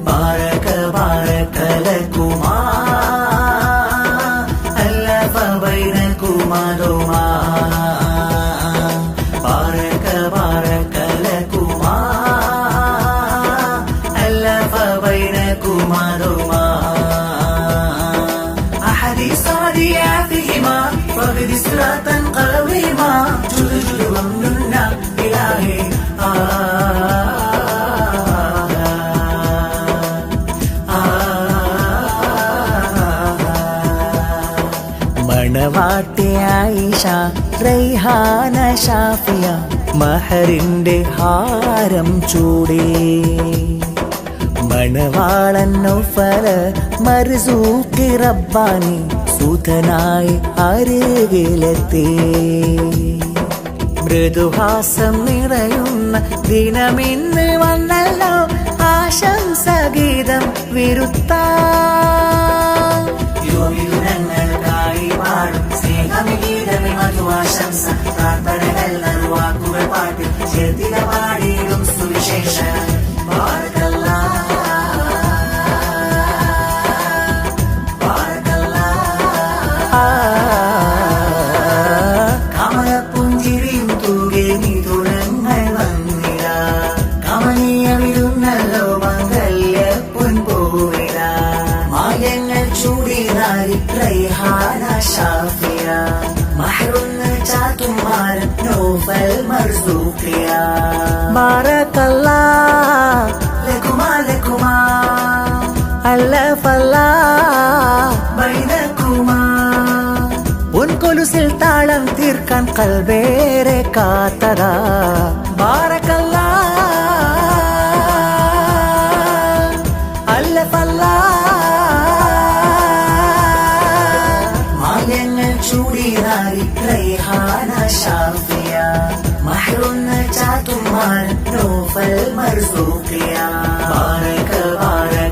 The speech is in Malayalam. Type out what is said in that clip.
بارك بارك لكما ألف بينكما دوما بارك بارك لكما ألف بينكما دوما أحاديث صادياتهما فقد صراطا قويما جل جل ومننا إلهي മണവാട്ടി ആയിഷ റൈഹാന ഷാഫിയ മഹറിന്റെ ഹാരം ചൂടി മണവാളൻ നൗഫല മർസൂഖി റബ്ബാനി സുതനായി അരികിലെത്തി മൃദുഹാസം നിറയുന്ന ദിനമിന്ന് വന്നല്ലോ ആശംസ ഗീതം വിരുത്താൻ യോഗ്യങ്ങൾക്കായി പാടും സ്നേഹമിഗീതമി മധുവാശംസ പ്രാർത്ഥനകൾ നറുവാക്കുകൾ പാട്ട് ചേർത്തില പാടിയിടും സുവിശേഷ കമലപ്പുഞ്ചിരിയും തൂകെ നിതുരങ്ങൾ വന്നിട കമനീയമിരുന്നല്ലോ മംഗല്യ പൊൻപോവിട മായങ്ങൾ ചൂടിനാരി റൈഹാന ഷാഫിയ മഹറുന്ന് ചാത്തുമാരൻ നൗഫൽ മർസൂഖിയ ബാറകല്ലാ ലകുമാ ലകുമാ അല്ലഫല്ലാ ബൈനകുമാ പൊൻകൊലുസിൽ താളം തീർക്കാൻ കൽബേറെ കാത്തതാ ബാറകല്ലാ അല്ലഫല്ലാ മായങ്ങൾ ചൂടിനാരി റൈഹാന ഷാഫിയ മഹറുന്ന ചാത്തുമാരൻ നൗഫൽ മർസൂഖിയ ബാറക ബാറക